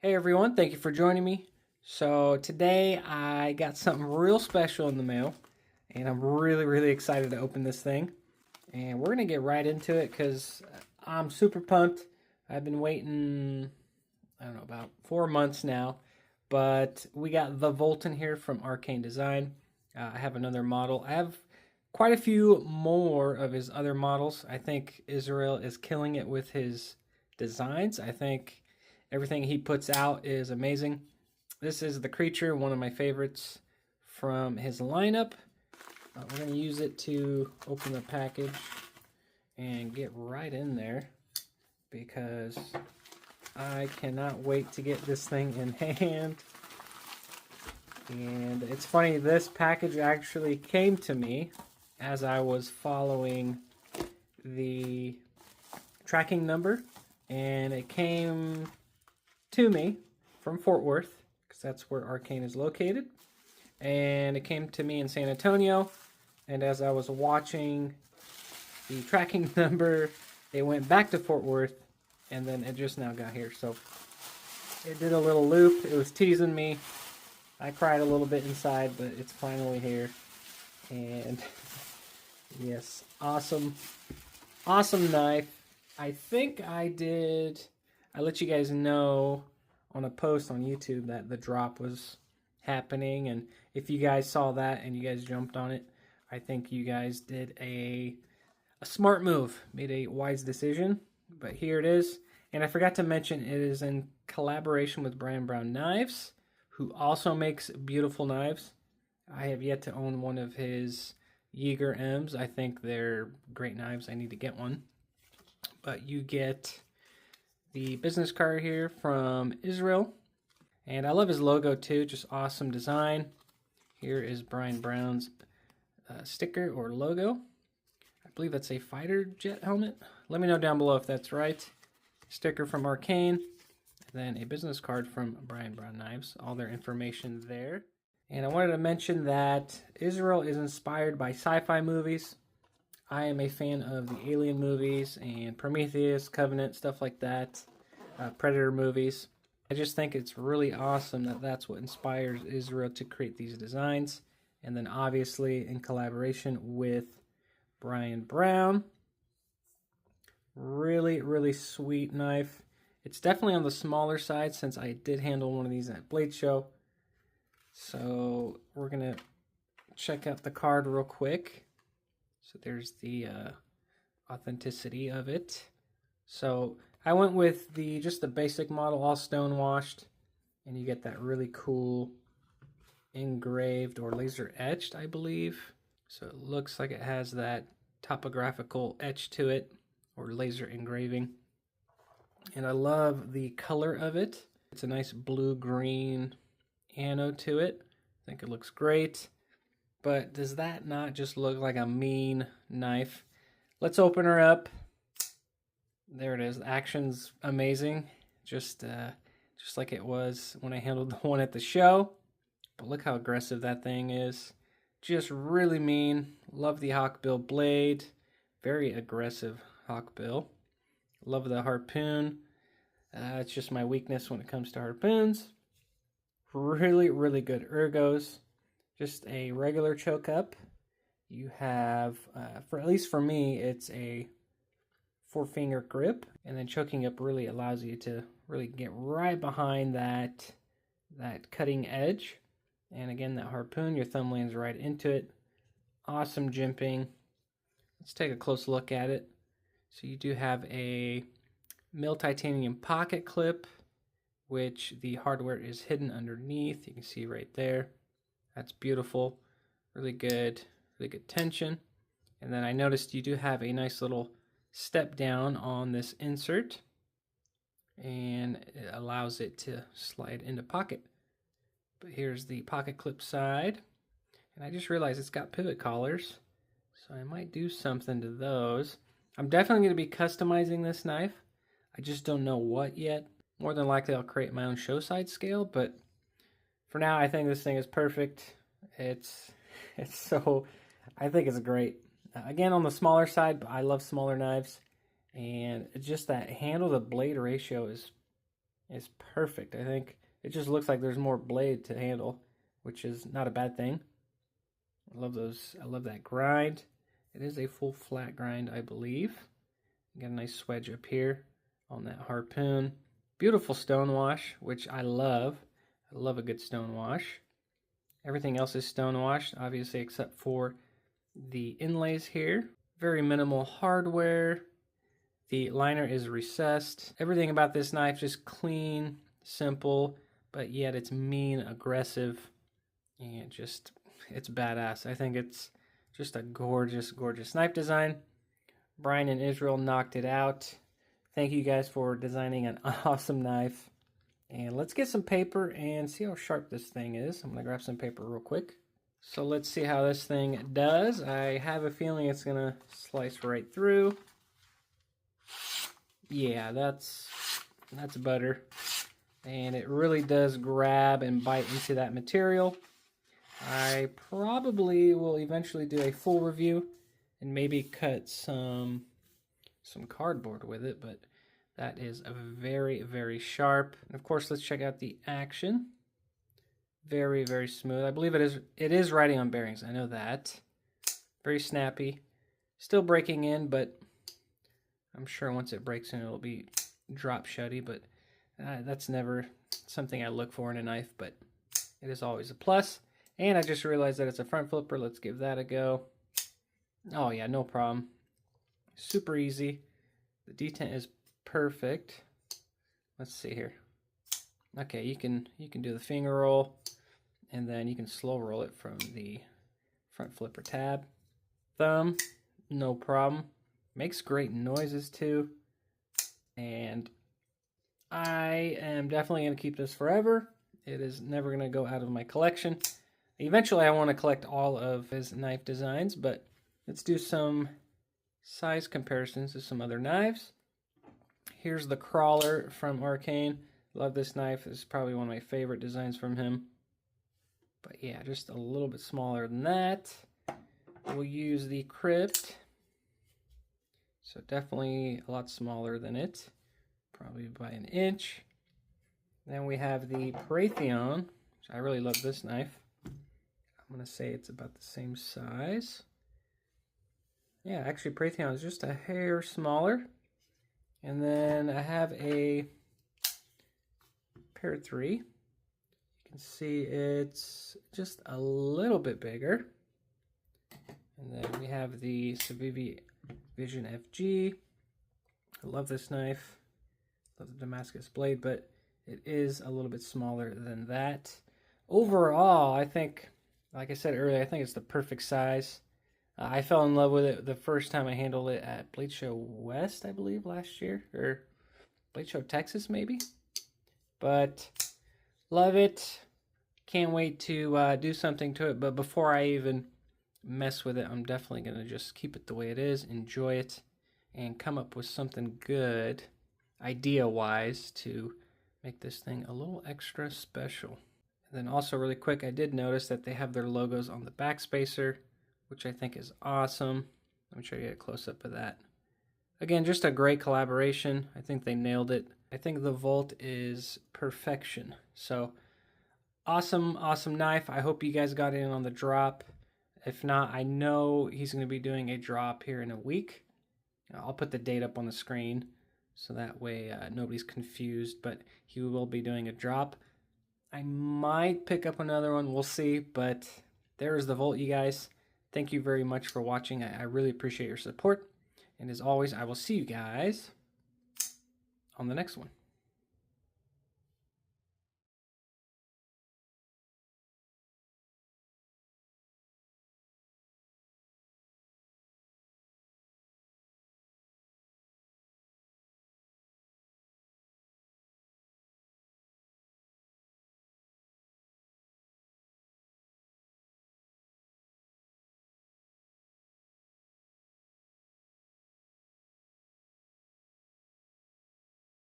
Hey everyone, thank you for joining me. So today I got something real special in the mail and I'm really excited to open this thing. And we're going to get right into it because I'm super pumped. I've been waiting, I don't know, about 4 months now. But we got the Volton here from Arcane Design. I have another model. I have quite a few more of his other models. I think Israel is killing it with his designs. I think everything he puts out is amazing. This is the creature, one of my favorites from his lineup. We're going to use it to open the package and get right in there because I cannot wait to get this thing in hand. And it's funny, this package actually came to me as I was following the tracking number, and it came to me from Fort Worth because that's where Arcane is located, and it came to me in San Antonio. And as I was watching the tracking number, it went back to Fort Worth, and then it just now got here. So it did a little loop. It was teasing me. I cried a little bit inside, but it's finally here. And yes, awesome knife. I think I let you guys know on a post on YouTube that the drop was happening, and if you guys saw that and you guys jumped on it, I think you guys did a smart move, made a wise decision. But here it is, and I forgot to mention it is in collaboration with Brian Brown Knives, who also makes beautiful knives. I have yet to own one of his Jaeger M's. I think they're great knives. I need to get one. But you get the business card here from Israel. And I love his logo too, just awesome design. Here is Brian Brown's sticker or logo. I believe that's a fighter jet helmet. Let me know down below if that's right. Sticker from Arcane. Then a business card from Brian Brown Knives. All their information there. And I wanted to mention that Israel is inspired by sci-fi movies. I am a fan of the Alien movies and Prometheus, Covenant, stuff like that. Predator movies. I just think it's really awesome that that's what inspires Israel to create these designs. And then obviously in collaboration with Brian Brown. Really sweet knife. It's definitely on the smaller side since I did handle one of these at Blade Show. So we're going to check out the card real quick. So there's the authenticity of it. So I went with just the basic model, all stone washed, and you get that really cool engraved or laser etched, I believe. So it looks like it has that topographical etch to it or laser engraving. And I love the color of it. It's a nice blue-green anode to it. I think it looks great. But does that not just look like a mean knife? Let's open her up. There it is. The action's amazing. Just like it was when I handled the one at the show. But look how aggressive that thing is. Just really mean. Love the hawkbill blade. Very aggressive hawkbill. Love the harpoon. It's just my weakness when it comes to harpoons. Really good ergos. Just a regular choke up. You have, at least for me, it's a 4-finger grip, and then choking up really allows you to really get right behind that cutting edge. And again, that harpoon, your thumb lands right into it. Awesome jimping. Let's take a close look at it. So you do have a mill titanium pocket clip, which the hardware is hidden underneath. You can see right there. That's beautiful. Really good tension. And then I noticed you do have a nice little step down on this insert, and it allows it to slide into pocket. But here's the pocket clip side, and I just realized it's got pivot collars, so I might do something to those. I'm definitely going to be customizing this knife. I just don't know what yet. More than likely I'll create my own show side scale, but for now I think this thing is perfect. It's so, I think it's great. Again, on the smaller side, but I love smaller knives. And just that handle to blade ratio is is perfect. I think it just looks like there's more blade to handle, which is not a bad thing. I love those. I love that grind. It is a full flat grind, I believe. You got a nice swedge up here on that harpoon. Beautiful stone wash, which I love. I love a good stone wash. Everything else is stone washed, obviously, except for the inlays here. Very minimal hardware. The liner is recessed. Everything about this knife just clean, simple, but yet it's mean, aggressive, and just, it's badass. I think it's just a gorgeous, gorgeous knife design. Brian and Israel knocked it out. Thank you guys for designing an awesome knife. And let's get some paper and see how sharp this thing is. I'm gonna grab some paper real quick. So let's see how this thing does. I have a feeling it's gonna slice right through. Yeah, that's butter. And it really does grab and bite into that material. I probably will eventually do a full review and maybe cut some cardboard with it, but that is a very, very sharp. And of course, let's check out the action. Very, very smooth. I believe it is riding on bearings. I know that. Very snappy. Still breaking in, but I'm sure once it breaks in, it'll be drop shutty, but that's never something I look for in a knife, but it is always a plus. And I just realized that it's a front flipper. Let's give that a go. Oh yeah, no problem. Super easy. The detent is perfect. Let's see here. Okay, you can do the finger roll, and then you can slow roll it from the front flipper tab. Thumb, no problem. Makes great noises too. And I am definitely going to keep this forever. It is never going to go out of my collection. Eventually I want to collect all of his knife designs, but let's do some size comparisons to some other knives. Here's the crawler from Arcane. Love this knife. This is probably one of my favorite designs from him. But yeah, just a little bit smaller than that. We'll use the Crypt. So definitely a lot smaller than it. Probably by an inch. Then we have the Paratheon, which I really love this knife. I'm going to say it's about the same size. Yeah, actually Paratheon is just a hair smaller. And then I have a Para 3. You can see it's just a little bit bigger. And then we have the Civivi Vision FG. I love this knife. Love the Damascus blade, but it is a little bit smaller than that. Overall, I think, like I said earlier, I think it's the perfect size. I fell in love with it the first time I handled it at Blade Show West, I believe, last year. Or Blade Show Texas, maybe. But love it. Can't wait to do something to it. But before I even mess with it, I'm definitely going to just keep it the way it is, enjoy it, and come up with something good, idea-wise, to make this thing a little extra special. And then also really quick, I did notice that they have their logos on the back spacer, which I think is awesome. Let me try to get a close-up of that. Again, just a great collaboration. I think they nailed it. I think the Vult is perfection. So, awesome, awesome knife. I hope you guys got in on the drop. If not, I know he's going to be doing a drop here in a week. I'll put the date up on the screen so that way nobody's confused, but he will be doing a drop. I might pick up another one, we'll see, but there's the Vult, you guys. Thank you very much for watching. I really appreciate your support. And as always, I will see you guys on the next one.